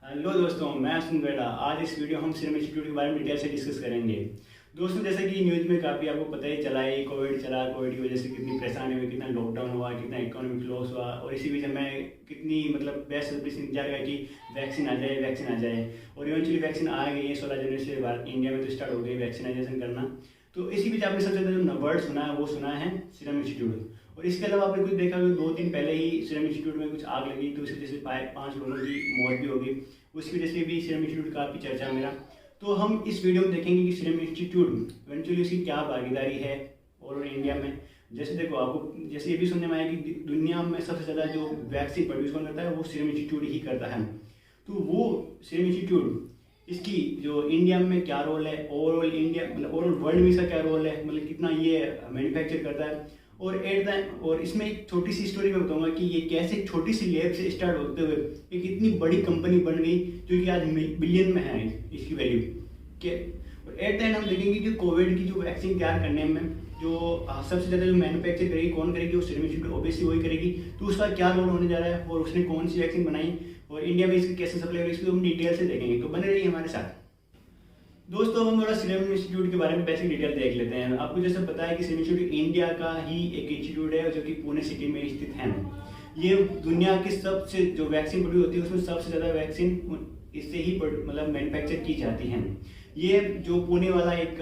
Hello दोस्तों, मैं सुनवेड़ा। आज इस वीडियो हम सीरम इंस्टीट्यूट के बारे में डिटेल से डिस्कस करेंगे। दोस्तों, जैसे कि न्यूज़ में काफ़ी आपको पता ही चला है, कोविड चला, कोविड की वजह से कितनी परेशानी हुई, कितना लॉकडाउन हुआ, कितना इकोनॉमिक लॉस हुआ, और इसी बीच में कितनी बेसब्री से इंतजार किया कि वैक्सीन आ जाए, वैक्सीन आ जाए। और इवेंचुअली वैक्सीन आ गई है 16 जनवरी से बाद इंडिया में तो स्टार्ट हो गई वैक्सीनाइजेशन करना। तो इसी बीच आपने सबसे ज़्यादा जो वर्ड सुना है वो सुना है सीरम इंस्टीट्यूट। और इसके अलावा आपने कुछ देखा कि 2 दिन पहले ही सीरम इंस्टीट्यूट में कुछ आग लगी, तो इसकी वजह से 5 लोगों की मौत भी हो गई। उसकी वजह से भी सीरम इंस्टीट्यूट काफ़ी चर्चा है मेरा। तो हम इस वीडियो में देखेंगे कि सीरम इंस्टीट्यूट इवेंचुअली उसकी क्या भागीदारी है और इंडिया में। जैसे देखो, आपको जैसे ये भी सुनने में आया कि दुनिया में सबसे ज़्यादा जो वैक्सीन प्रोड्यूस कौन करता है, वो सीरम इंस्टीट्यूट ही करता है। तो वो सीरम इंस्टीट्यूट, इसकी जो इंडिया में क्या रोल है, ओवरऑल इंडिया मतलब ओवरऑल वर्ल्ड में इसका क्या रोल है, मतलब कितना ये मैन्युफैक्चर करता है। और इसमें एक छोटी सी स्टोरी मैं बताऊंगा कि ये कैसे एक छोटी सी लैब से स्टार्ट होते हुए एक इतनी बड़ी कंपनी बन गई जो कि आज बिलियन में है इसकी वैल्यू के। और एट द एंड हम देखेंगे कि कोविड की जो वैक्सीन तैयार करने में जो सबसे ज़्यादा जो मैन्युफैक्चर करेगी, कौन करेगी, वो सीरम इंस्टीट्यूट ऑब्वियसली वही करेगी। तो उसका क्या रोल होने जा रहा है और उसने कौन सी वैक्सीन बनाई और इंडिया में इसकी कैसे सप्लाई हुई, इसको हम डिटेल से देखेंगे। तो बने रहिए हमारे साथ। दोस्तों, हम थोड़ा सीरम इंस्टीट्यूट के बारे में बेसिक डिटेल देख लेते हैं। आपको जैसे पता है कि सीरम इंस्टीट्यूट इंडिया का ही एक इंस्टीट्यूट है जो कि पुणे सिटी में स्थित है। ये दुनिया की सबसे जो वैक्सीन प्रोड्यूस होती है उसमें सबसे ज़्यादा वैक्सीन इससे ही मतलब मैन्युफैक्चर की जाती है। ये जो पुणे वाला एक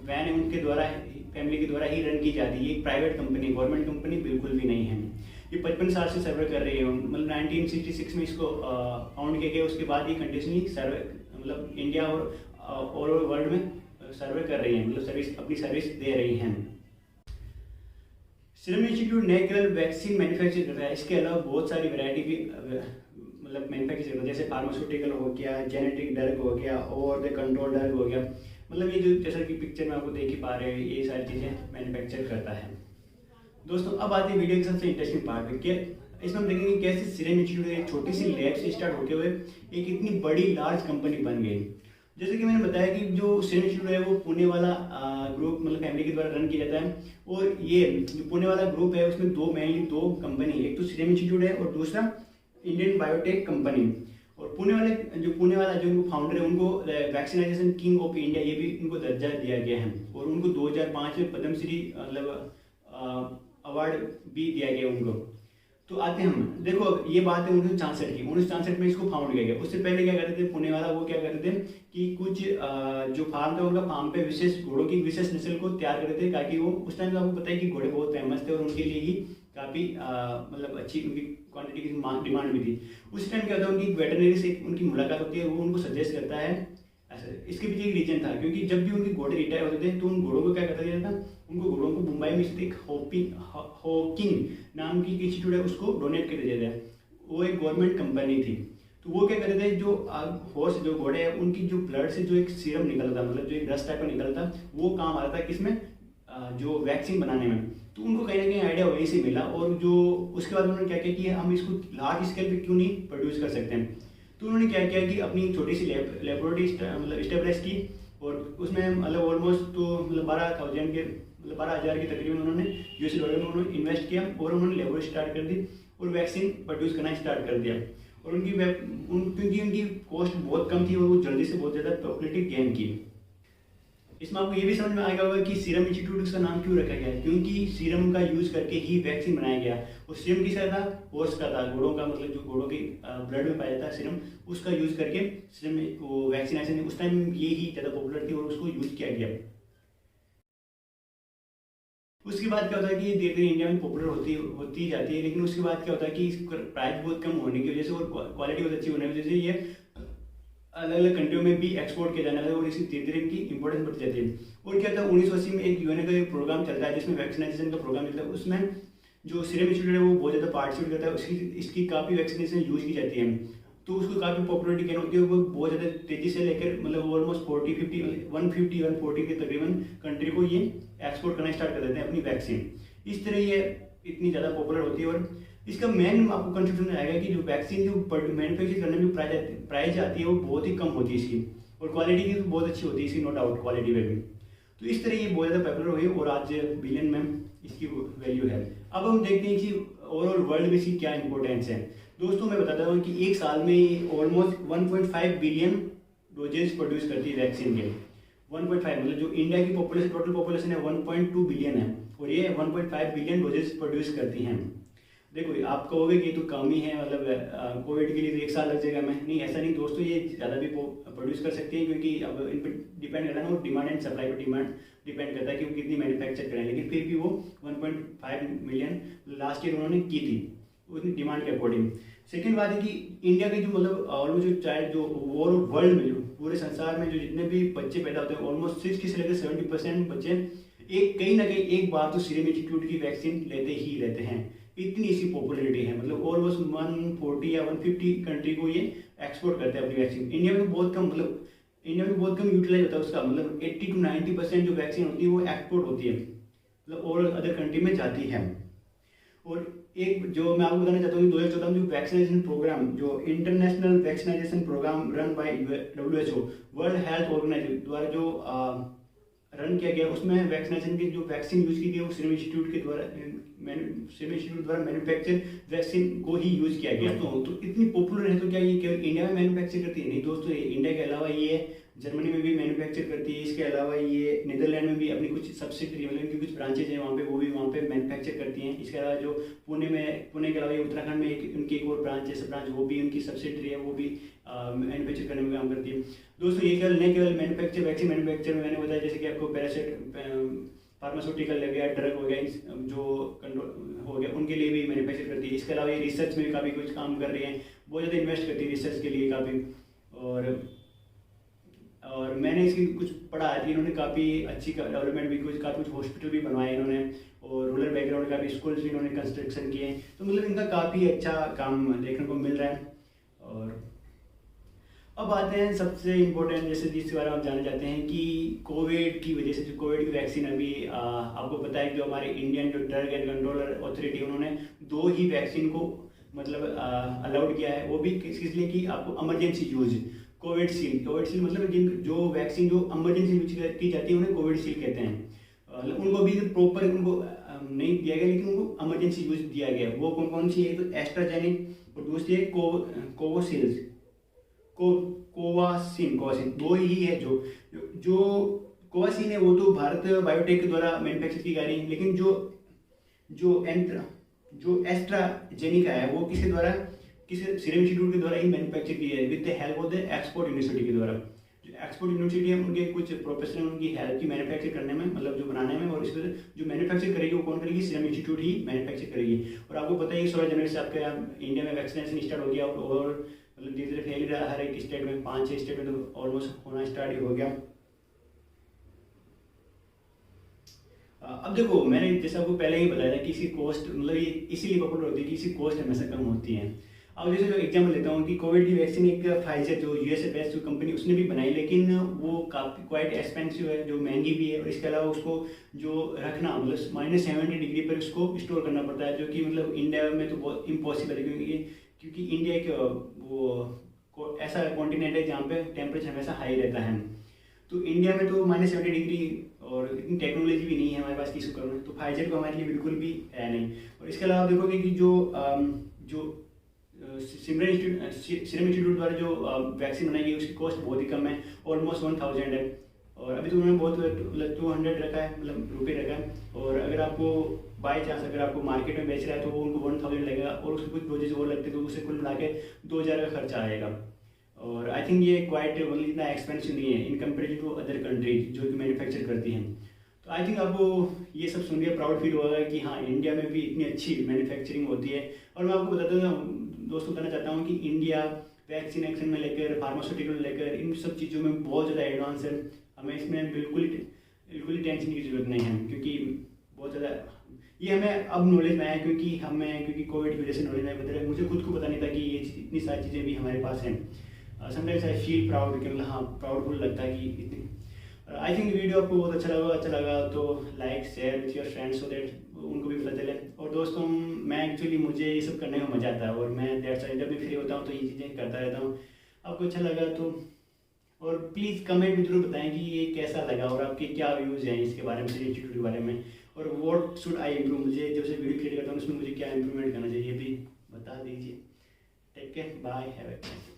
वैन है उनके द्वारा, फैमिली के द्वारा ही रन की जाती है। ये एक प्राइवेट कंपनी, गवर्नमेंट कंपनी बिल्कुल भी नहीं है। ये 55 साल से सर्वे कर रही है, मतलब 1966 में इसको फाउंड किया गया। उसके बाद ये कंटिन्यूसली सर्वे मतलब इंडिया और वर्ल्ड में सर्वे कर रही हैं, मतलब अपनी सर्विस दे रही हैं। सीरम इंस्टीट्यूट न केवल वैक्सीन मैन्युफैक्चर करता है, इसके अलावा बहुत सारी वैरायटी भी मतलब मैन्युफैक्चर करता है। जैसे फार्मास्यूटिकल हो गया, जेनेटिक ड्रग हो गया और द कंट्रोल ड्रग हो गया। मतलब ये जो जैसा कि पिक्चर में आपको देख ही पा रहे हैं, ये सारी चीज़ें मैन्युफैक्चर करता है। दोस्तों, अब आते हैं वीडियो के सबसे इंटरेस्टिंग पार्ट में। इसमें हम देखेंगे कैसे सीरम इंस्टीट्यूट एक छोटी सी लैब से स्टार्ट होते हुए एक इतनी बड़ी लार्ज कंपनी बन गई। जैसे कि मैंने बताया कि जो सीरम इंस्टीट्यूट है वो पुणे वाला ग्रुप मतलब फैमिली के द्वारा रन किया जाता है। और ये जो पुणे वाला ग्रुप है उसमें मेनली दो कंपनी, एक तो सीरम इंस्टीट्यूट है और दूसरा इंडियन बायोटेक कंपनी। और पुणे वाला जो उनको फाउंडर है उनको वैक्सीनाइजेशन किंग ऑफ इंडिया ये भी उनको दर्जा दिया गया है। और उनको 2005 में पद्मश्री मतलब अवार्ड भी दिया गया उनको। तो आते हैं हम, देखो ये बात है 1966 की। 1966 में इसको फाउंड किया गया। उससे पहले क्या करते थे पुणे वाला, वो क्या करते थे कि कुछ जो फार्म था उनका फार्म पे विशेष घोड़ों की विशेष नस्ल को तैयार करते थे, ताकि वो उस टाइम तो आपको पता है कि घोड़े बहुत फेमस थे और उनके लिए ही काफ़ी मतलब अच्छी उनकी क्वांटिटी की डिमांड भी थी। उस टाइम क्या होता है, उनकी वेटरनरी से उनकी मुलाकात होती है, वो उनको सजेस्ट करता है ऐसा। इसके पीछे एक रीजन था, क्योंकि जब भी उनके घोड़े रिटायर होते थे तो उन घोड़ों को क्या करता जाता था, उनको घोड़ों को मुंबई में स्थित हॉकिंग नाम की इंस्टीट्यूट है उसको डोनेट कर दिया जाए। वो एक गवर्नमेंट कंपनी थी। तो वो क्या करते थे, जो हॉर्स जो घोड़े हैं उनकी जो ब्लड से जो एक सीरम निकलता, मतलब जो एक रस टाइप का निकलता, वो काम आता था किसमें, जो वैक्सीन बनाने में। तो उनको कहीं ना कहीं आइडिया वहीं से मिला। और जो उसके बाद उन्होंने क्या किया कि हम इसको लार्ज स्केल पे क्यों नहीं प्रोड्यूस कर सकते हैं। तो उन्होंने क्या किया कि अपनी छोटी सी लेबोरेटरी मतलब इस्टेब्लिश की। और उसमें मतलब ऑलमोस्ट तो मतलब 12,000 के तकरीबन उन्होंने यूएस डॉलर में उन्होंने इन्वेस्ट किया और उन्होंने लेबोरेटरी स्टार्ट कर दी और वैक्सीन प्रोड्यूस करना स्टार्ट कर दिया। और क्योंकि उनकी कॉस्ट बहुत कम थी और वो जल्दी से बहुत ज़्यादा पॉपुलैरिटी गेन की। इसमें आपको ये भी समझ में आएगा होगा कि सीरम इंस्टीट्यूट उसका नाम क्यों रखा गया है, क्योंकि सीरम का यूज़ करके ही वैक्सीन बनाया गया। और सीरम किसका था, हॉर्स का था, घोड़ों का, मतलब जो घोड़ों के ब्लड में पाया जाता है सीरम, उसका यूज़ करके सीरम वो वैक्सीनेशन उस टाइम ये ही ज़्यादा पॉपुलर थी और उसको यूज़ किया गया। उसके बाद क्या होता है कि धीरे धीरे इंडिया में पॉपुलर होती जाती है। लेकिन उसके बाद क्या होता है कि इसका प्राइस बहुत कम होने की वजह से और क्वालिटी बहुत अच्छी होने की वजह से ये अलग अलग कंट्रियों में भी एक्सपोर्ट किया जाने लगा और इसी धीरे धीरे इनकी इंपॉर्टेंस बढ़ती जाती है। और क्या था, 1980 में एक यूएनए का एक प्रोग्राम चलता है जिसमें वैक्सीनेशन का प्रोग्राम चलता है। उसमें जो सीरम इंस्टीट्यूट है वो बहुत ज़्यादा पार्टिसिपेट करता है, इसकी काफ़ी वैक्सीनेशन यूज की जाती है। तो उसको काफ़ी पॉपुलरिटी गेन होती है। वो बहुत ज़्यादा तेज़ी से लेकर मतलब ऑलमोस्ट 140 के तकरीबन कंट्री को ये एक्सपोर्ट करना स्टार्ट कर देते हैं अपनी वैक्सीन। इस तरह ये इतनी ज़्यादा पॉपुलर होती है। और इसका मेन आपको कंफ्यूजन में आएगा कि जो वैक्सीन जो मैन्युफैक्चर करने में प्राइस आती है वो बहुत ही कम होती है इसकी, और क्वालिटी की बहुत अच्छी होती है इसकी, नो डाउट क्वालिटी में भी। तो इस तरह ये बहुत ज़्यादा पॉपुलर हुई और आज बिलियन में इसकी वैल्यू है। अब हम देखते हैं कि ओवरऑल वर्ल्ड में इसकी क्या इंपॉर्टेंस है। दोस्तों मैं बताता हूँ कि एक साल में ऑलमोस्ट 1.5 बिलियन डोजेज प्रोड्यूस करती है वैक्सीन के। 1.5 मतलब जो इंडिया की पॉपुलेशन, टोटल पॉपुलेशन है 1.2 बिलियन है, और ये 1.5 बिलियन डोजेज प्रोड्यूस करती हैं। देखो आप कहोगे कि तो कम ही है, मतलब कोविड के लिए तो एक साल लग जाएगा, मैं नहीं, ऐसा नहीं दोस्तों, ये ज़्यादा भी प्रोड्यूस कर सकते हैं, क्योंकि अब इन पर डिपेंड करता है ना, वो डिमांड एंड सप्लाई पर डिपेंड करता है कि वो कितनी मैन्युफैक्चर करें, लेकिन फिर भी वो 1.5 मिलियन लास्ट ईयर उन्होंने की थी उतनी डिमांड के अकॉर्डिंग। सेकेंड बात है कि इंडिया के जो मतलब ऑलमोस्ट जो चाइल्ड जो ओवर वर्ल्ड में, जो पूरे संसार में जो जितने भी बच्चे पैदा होते हैं, ऑलमोस्ट 60 से लेकर 70% बच्चे एक कहीं ना कहीं एक बार तो सीरम इंस्टीट्यूट की वैक्सीन लेते ही लेते हैं। इतनी इसकी पॉपुलरिटी है, मतलब ऑलमोस्ट 140 या 150 कंट्री को ये एक्सपोर्ट करते हैं अपनी वैक्सीन। इंडिया में तो बहुत कम, मतलब इंडिया में बहुत कम यूटिलाइज होता है उसका, मतलब 80 to 90% जो वैक्सीन होती है वो एक्सपोर्ट होती है, मतलब और अदर कंट्री में जाती है। और एक जो मैं आपको बताना चाहता हूँ कि 2014 में जो वैक्सीनेशन प्रोग्राम, जो international vaccination programme run by WHO world health organisation द्वारा जो रन किया गया, उसमें वैक्सीनेशन की जो वैक्सीन यूज की गई वो सीरम इंस्टीट्यूट के द्वारा मैन्युफैक्चर वैक्सीन को ही यूज किया गया। तो इतनी पॉपुलर है, तो क्या ये केवल इंडिया में मैन्युफैक्चर करती है? नहीं दोस्तों, इंडिया के अलावा ये जर्मनी में भी मैन्युफैक्चर करती है, इसके अलावा ये नीदरलैंड में भी अपनी कुछ सब्सिडरी, मतलब इनकी कुछ ब्रांचेज हैं वहाँ पे, वो भी वहाँ पे मैन्युफैक्चर करती हैं। इसके अलावा जो पुणे के अलावा ये उत्तराखंड में उनकी एक और ब्रांच है, सब ब्रांच, वो भी उनकी सब्सिडरी है, वो भी मैन्युफैक्चर करने में काम करती है। दोस्तों ये केवल मैन्युफैक्चर वैक्सीन मैन्युफैक्चर में मैंने बताया, जैसे कि आपको फार्मास्यूटिकल हो गया, ड्रग हो गया, जो कंट्रोल हो गया, उनके लिए भी मैन्युफैक्चर करती है। इसके अलावा ये रिसर्च में भी काफ़ी कुछ काम कर रही है, बहुत ज़्यादा इन्वेस्ट करती है रिसर्च के लिए काफ़ी। और मैंने इसकी कुछ पढ़ा है कि इन्होंने काफ़ी अच्छी डेवलपमेंट भी, काफ़ी कुछ हॉस्पिटल भी बनवाए इन्होंने, और रूरल बैकग्राउंड काफ़ी स्कूल्स भी इन्होंने कंस्ट्रक्शन किए, तो मतलब इनका काफ़ी अच्छा काम देखने को मिल रहा है। और अब आते हैं सबसे इम्पोर्टेंट, जैसे जिसके बारे में आप जानना चाहते हैं कि कोविड की वजह से जो कोविड की वैक्सीन अभी आपको पता है कि जो हमारे इंडियन जो ड्रग एंड कंट्रोलर अथॉरिटी, उन्होंने 2 ही वैक्सीन को मतलब अलाउड किया है, वो भी किस लिए कि आपको इमरजेंसी यूज। कोविडशील्ड मतलब जो वैक्सीन जो इमरजेंसी यूज की जाती है उन्हें कोविडशील्ड कहते हैं। उनको भी प्रॉपर उनको नहीं दिया गया, लेकिन उनको इमरजेंसी यूज दिया गया। वो कौन कौन सी है? तो एस्ट्राजेनिक और दूसरी है कोवासिन 2 ही है। जो कोवासिन है वो तो भारत बायोटेक के द्वारा मैन्युफैक्चर की जा रही है, लेकिन जो एस्ट्राजेनिका है वो किसके द्वारा, सीरम इंस्टीट्यूट के द्वारा ही मैन्युफैक्चर की है, with the help of the export university के द्वारा। जो एक्सपोर्ट यूनिवर्सिटी है उनके कुछ प्रोफेसर उनकी हेल्प की मैन्युफैक्चर करने में, मतलब जो बनाने में, और इसमें जो मैन्युफैक्चर करेगी वो कौन करेगी? सीरम इंस्टीट्यूट ही मैन्युफैक्चर करेगी। और आपको पता है कि 16 जनवरी से आपके इंडिया में वैक्सीनेशन स्टार्ट हो गया, और मतलब धीरे धीरे फैल रहा है हर एक स्टेट में, 5-6 स्टेट में तो ऑलमोस्ट होना स्टार्ट ही हो गया। अब देखो, मैंने जैसे आपको पहले ही बताया था कि इसकी कॉस्ट, मतलब ये इसीलिए पॉपुलर होती है कि इसकी कॉस्ट हमेशा कम होती है। अब जैसे जो एग्जाम्पल लेता हूँ कि कोविड की वैक्सीन एक फाइजर जो यूएसए बेस्ड जो कंपनी, उसने भी बनाई, लेकिन वो काफ़ी क्वाइट एक्सपेंसिव है, जो महंगी भी है, और इसके अलावा उसको जो रखना, मतलब -70 डिग्री पर उसको स्टोर करना पड़ता है, जो कि मतलब इंडिया में तो बहुत इम्पॉसिबल है, क्योंकि इंडिया एक ऐसा कॉन्टिनेंट है जहाँ पे टेम्परेचर हमेशा हाई रहता है। तो इंडिया में तो -70 डिग्री और इतनी टेक्नोलॉजी भी नहीं है हमारे पास किसी करने, तो फाइजर को हमारे लिए बिल्कुल भी है नहीं। और इसके अलावा देखोगे कि जो सीरम इंस्टीट्यूट द्वारा जो वैक्सीन बनाई गई उसकी कॉस्ट बहुत ही कम है, ऑलमोस्ट 1000 है, और अभी तो उन्होंने बहुत मतलब 200 रखा है, मतलब रुपये रखा है। और अगर आपको बाई चांस अगर आपको मार्केट में बेच रहा है तो वो उनको 1000 लगेगा, और उसके कुछ डोजेज और लगते तो उसे कुल मिला के 2000 का खर्चा आएगा। और आई थिंक ये क्वाइट मतलब इतना एक्सपेंसिव नहीं है इन कंपेरेटिव टू अदर कंट्रीज जो कि मैन्युफैक्चर करती हैं। तो आई थिंक आपको ये सब सुन के प्राउड फील होगा कि हाँ, इंडिया में भी इतनी अच्छी मैन्युफैक्चरिंग होती है। और मैं आपको बताता हूँ दोस्तों, कहना चाहता हूँ कि इंडिया वैक्सीनेशन में लेकर, फार्मास्यूटिकल लेकर, इन सब चीज़ों में बहुत ज़्यादा एडवांस है। हमें इसमें बिल्कुल ही टेंशन की जरूरत नहीं है, क्योंकि बहुत ज़्यादा ये हमें अब नॉलेज में आया, क्योंकि कोविड की वजह से नॉलेज में बता, मुझे खुद को पता नहीं था कि ये इतनी सारी चीज़ें भी हमारे पास हैं। समटाइम्स आई फील प्राउड, कि मतलब हाँ, प्राउडफुल लगता है कि इतनी। आई थिंक वीडियो आपको बहुत अच्छा लगा तो like share with your friends, so that उनको भी पता चले। और दोस्तों, मुझे ये सब करने में मज़ा आता है, और मैं जब भी फ्री होता हूँ तो ये चीज़ें करता रहता हूँ। आपको अच्छा लगा तो, और प्लीज़ कमेंट में जरूर बताएं कि ये कैसा लगा और आपके क्या व्यूज़ हैं इसके बारे में, इंस्टीट्यूट के बारे में, और व्हाट शुड आई इम्प्रूव। मुझे जब से वीडियो क्रिएट करता हूँ उसमें मुझे क्या इम्प्रूवमेंट करना चाहिए भी बता दीजिए। Take care, bye, have a